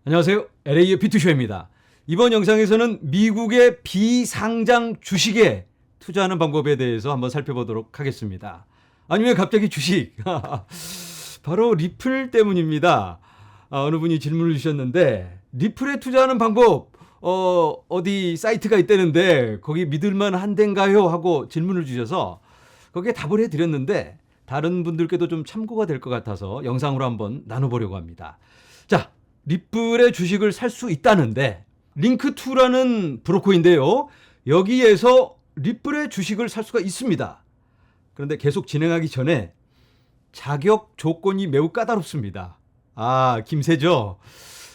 안녕하세요. LA의 비투쇼입니다. 이번 영상에서는 미국의 비상장 주식에 투자하는 방법에 대해서 한번 살펴보도록 하겠습니다. 아니 왜 갑자기 주식? 바로 리플 때문입니다. 어느 분이 질문을 주셨는데 리플에 투자하는 방법 어디 사이트가 있다는데 거기 믿을만 한 데인가요? 하고 질문을 주셔서 거기에 답을 해드렸는데 다른 분들께도 좀 참고가 될 것 같아서 영상으로 한번 나눠보려고 합니다. 자, 리플의 주식을 살 수 있다는데 링크2라는 브로커인데요. 여기에서 리플의 주식을 살 수가 있습니다. 그런데 계속 진행하기 전에 자격 조건이 매우 까다롭습니다. 김새죠.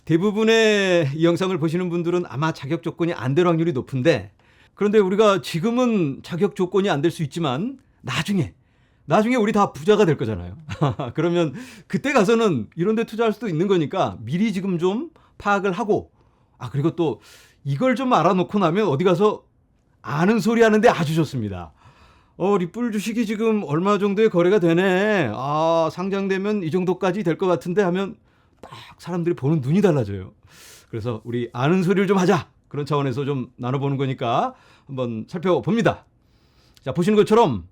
대부분의 이 영상을 보시는 분들은 아마 자격 조건이 안 될 확률이 높은데 그런데 우리가 지금은 자격 조건이 안 될 수 있지만 나중에 우리 다 부자가 될 거잖아요. 그러면 그때 가서는 이런 데 투자할 수도 있는 거니까 미리 지금 좀 파악을 하고 그리고 또 이걸 좀 알아놓고 나면 어디 가서 아는 소리 하는데 아주 좋습니다. 리플 주식이 지금 얼마 정도의 거래가 되네. 상장되면 이 정도까지 될 것 같은데 하면 딱 사람들이 보는 눈이 달라져요. 그래서 우리 아는 소리를 좀 하자. 그런 차원에서 좀 나눠보는 거니까 한번 살펴봅니다. 자, 보시는 것처럼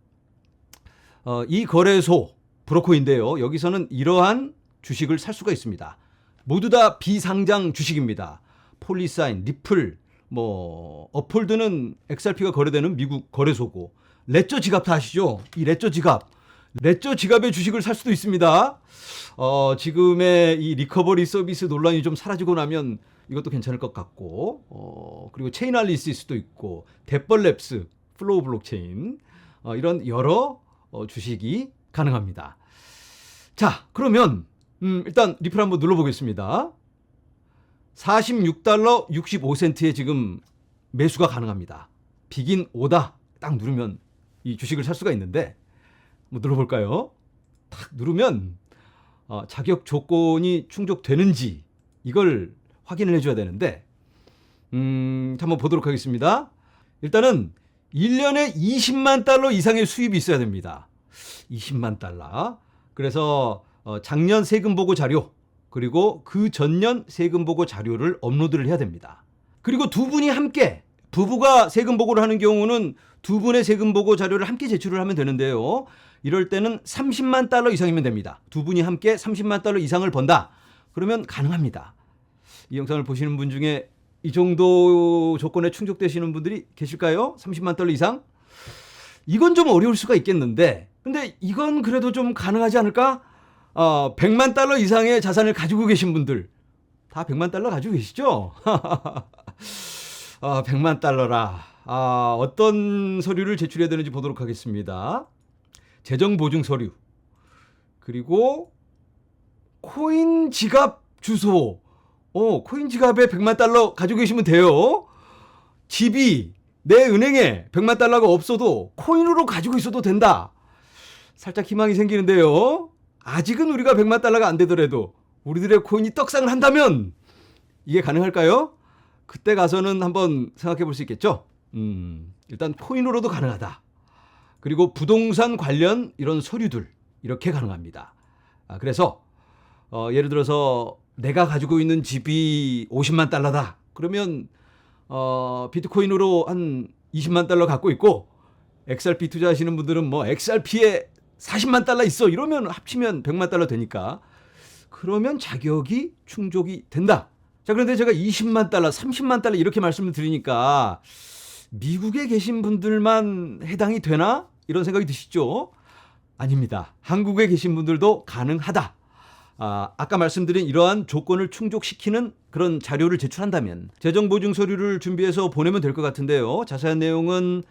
이 거래소 브로커인데요. 여기서는 이러한 주식을 살 수가 있습니다. 모두 다 비상장 주식입니다. 폴리사인, 리플, 업홀드는 XRP가 거래되는 미국 거래소고 레저 지갑 다 아시죠? 이 레저 지갑의 주식을 살 수도 있습니다. 지금의 이 리커버리 서비스 논란이 좀 사라지고 나면 이것도 괜찮을 것 같고 그리고 체인알리시스도 있고 데벌랩스, 플로우 블록체인 이런 여러 주식이 가능합니다. 자, 그러면 일단 리플 한번 눌러보겠습니다. 46달러 65센트에 지금 매수가 가능합니다. 비긴 오다 딱 누르면 이 주식을 살 수가 있는데 눌러볼까요? 딱 누르면 자격 조건이 충족되는지 이걸 확인을 해줘야 되는데 한번 보도록 하겠습니다. 일단은 1년에 20만 달러 이상의 수입이 있어야 됩니다. 20만 달러. 그래서 작년 세금 보고 자료 그리고 그 전년 세금 보고 자료를 업로드를 해야 됩니다. 그리고 두 분이 함께 부부가 세금 보고를 하는 경우는 두 분의 세금 보고 자료를 함께 제출을 하면 되는데요. 이럴 때는 30만 달러 이상이면 됩니다. 두 분이 함께 30만 달러 이상을 번다. 그러면 가능합니다. 이 영상을 보시는 분 중에 이 정도 조건에 충족되시는 분들이 계실까요? 30만 달러 이상? 이건 좀 어려울 수가 있겠는데 근데 이건 그래도 좀 가능하지 않을까? 100만 달러 이상의 자산을 가지고 계신 분들 다 100만 달러 가지고 계시죠? 100만 달러라. 어떤 서류를 제출해야 되는지 보도록 하겠습니다. 재정보증 서류 그리고 코인 지갑 주소 코인 지갑에 100만 달러 가지고 계시면 돼요. 집이 내 은행에 100만 달러가 없어도 코인으로 가지고 있어도 된다. 살짝 희망이 생기는데요. 아직은 우리가 100만 달러가 안 되더라도 우리들의 코인이 떡상을 한다면 이게 가능할까요? 그때 가서는 한번 생각해 볼 수 있겠죠. 일단 코인으로도 가능하다. 그리고 부동산 관련 이런 서류들 이렇게 가능합니다. 그래서 예를 들어서 내가 가지고 있는 집이 50만 달러다. 그러면 비트코인으로 한 20만 달러 갖고 있고 XRP 투자하시는 분들은 XRP에 40만 달러 있어. 이러면 합치면 100만 달러 되니까 그러면 자격이 충족이 된다. 자, 그런데 제가 20만 달러, 30만 달러 이렇게 말씀을 드리니까 미국에 계신 분들만 해당이 되나? 이런 생각이 드시죠? 아닙니다. 한국에 계신 분들도 가능하다. 아까 말씀드린 이러한 조건을 충족시키는 그런 자료를 제출한다면 재정보증 서류를 준비해서 보내면 될 것 같은데요. 자세한 내용은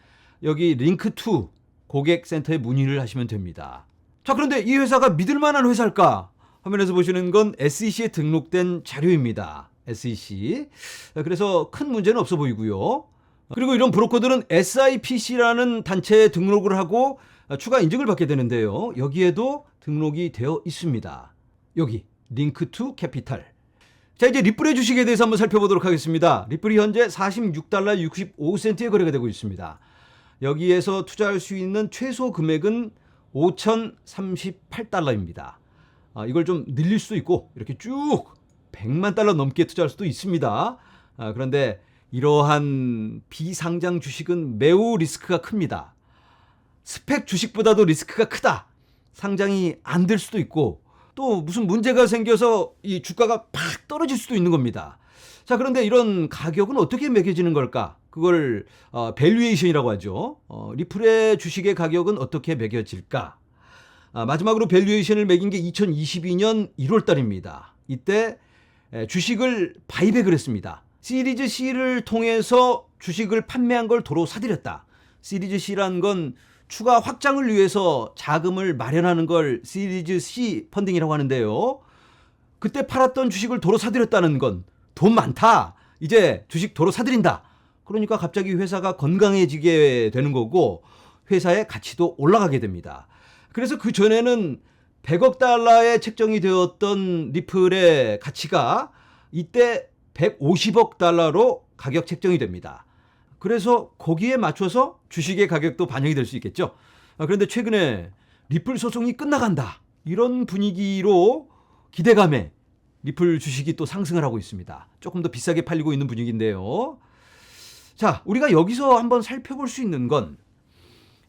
여기 링크2 고객센터에 문의를 하시면 됩니다. 자, 그런데 이 회사가 믿을 만한 회사일까? 화면에서 보시는 건 SEC에 등록된 자료입니다. SEC. 그래서 큰 문제는 없어 보이고요. 그리고 이런 브로커들은 SIPC라는 단체에 등록을 하고 추가 인증을 받게 되는데요. 여기에도 등록이 되어 있습니다. 여기 링크2 캐피탈. 자, 이제 리플의 주식에 대해서 한번 살펴보도록 하겠습니다. 리플이 현재 46달러 65센트에 거래가 되고 있습니다. 여기에서 투자할 수 있는 최소 금액은 5,038달러입니다. 이걸 좀 늘릴 수 있고 이렇게 쭉 100만 달러 넘게 투자할 수도 있습니다. 그런데 이러한 비상장 주식은 매우 리스크가 큽니다. 스펙 주식보다도 리스크가 크다. 상장이 안 될 수도 있고 또 무슨 문제가 생겨서 이 주가가 팍 떨어질 수도 있는 겁니다. 자, 그런데 이런 가격은 어떻게 매겨지는 걸까? 그걸 밸류에이션이라고 하죠. 리플의 주식의 가격은 어떻게 매겨질까? 마지막으로 밸류에이션을 매긴 게 2022년 1월 달입니다. 이때 주식을 바이백을 했습니다. 시리즈 C를 통해서 주식을 판매한 걸 도로 사들였다. 시리즈 C란 건 추가 확장을 위해서 자금을 마련하는 걸 시리즈 C 펀딩이라고 하는데요. 그때 팔았던 주식을 도로 사들였다는 건 돈 많다. 이제 주식 도로 사들인다. 그러니까 갑자기 회사가 건강해지게 되는 거고 회사의 가치도 올라가게 됩니다. 그래서 그 전에는 100억 달러에 책정이 되었던 리플의 가치가 이때 150억 달러로 가격 책정이 됩니다. 그래서 거기에 맞춰서 주식의 가격도 반영이 될 수 있겠죠. 그런데 최근에 리플 소송이 끝나간다. 이런 분위기로 기대감에 리플 주식이 또 상승을 하고 있습니다. 조금 더 비싸게 팔리고 있는 분위기인데요. 자, 우리가 여기서 한번 살펴볼 수 있는 건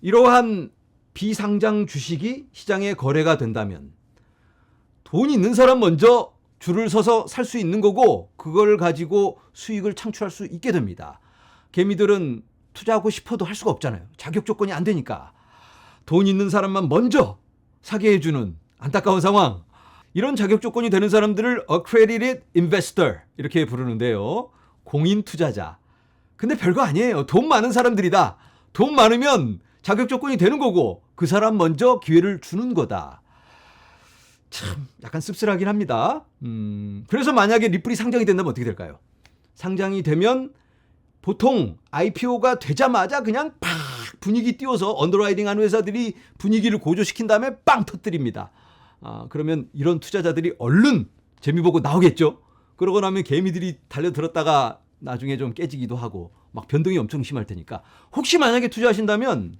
이러한 비상장 주식이 시장에 거래가 된다면 돈 있는 사람 먼저 줄을 서서 살 수 있는 거고 그걸 가지고 수익을 창출할 수 있게 됩니다. 개미들은 투자하고 싶어도 할 수가 없잖아요. 자격 조건이 안 되니까. 돈 있는 사람만 먼저 사게 해주는 안타까운 상황. 이런 자격 조건이 되는 사람들을 accredited investor 이렇게 부르는데요. 공인 투자자. 근데 별거 아니에요. 돈 많은 사람들이다. 돈 많으면 자격 조건이 되는 거고 그 사람 먼저 기회를 주는 거다. 참 약간 씁쓸하긴 합니다. 그래서 만약에 리플이 상장이 된다면 어떻게 될까요? 상장이 되면 보통 IPO가 되자마자 그냥 팍 분위기 띄워서 언더라이딩하는 회사들이 분위기를 고조시킨 다음에 빵 터뜨립니다. 그러면 이런 투자자들이 얼른 재미 보고 나오겠죠. 그러고 나면 개미들이 달려들었다가 나중에 좀 깨지기도 하고 막 변동이 엄청 심할 테니까 혹시 만약에 투자하신다면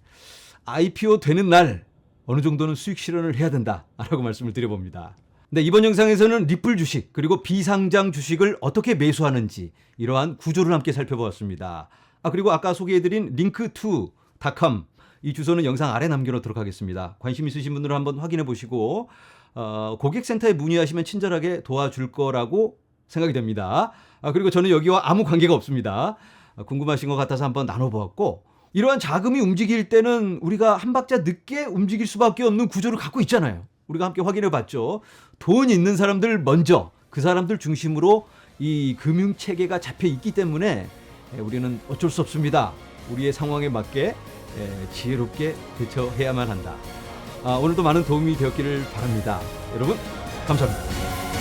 IPO 되는 날 어느 정도는 수익 실현을 해야 된다라고 말씀을 드려봅니다. 네, 이번 영상에서는 리플 주식 그리고 비상장 주식을 어떻게 매수하는지 이러한 구조를 함께 살펴보았습니다. 그리고 아까 소개해드린 link2.com 이 주소는 영상 아래 남겨놓도록 하겠습니다. 관심 있으신 분들은 한번 확인해 보시고 고객센터에 문의하시면 친절하게 도와줄 거라고 생각이 됩니다. 그리고 저는 여기와 아무 관계가 없습니다. 궁금하신 것 같아서 한번 나눠보았고 이러한 자금이 움직일 때는 우리가 한 박자 늦게 움직일 수밖에 없는 구조를 갖고 있잖아요. 우리가 함께 확인해 봤죠. 돈 있는 사람들 먼저 그 사람들 중심으로 이 금융체계가 잡혀 있기 때문에 우리는 어쩔 수 없습니다. 우리의 상황에 맞게 지혜롭게 대처해야만 한다. 오늘도 많은 도움이 되었기를 바랍니다. 여러분 감사합니다.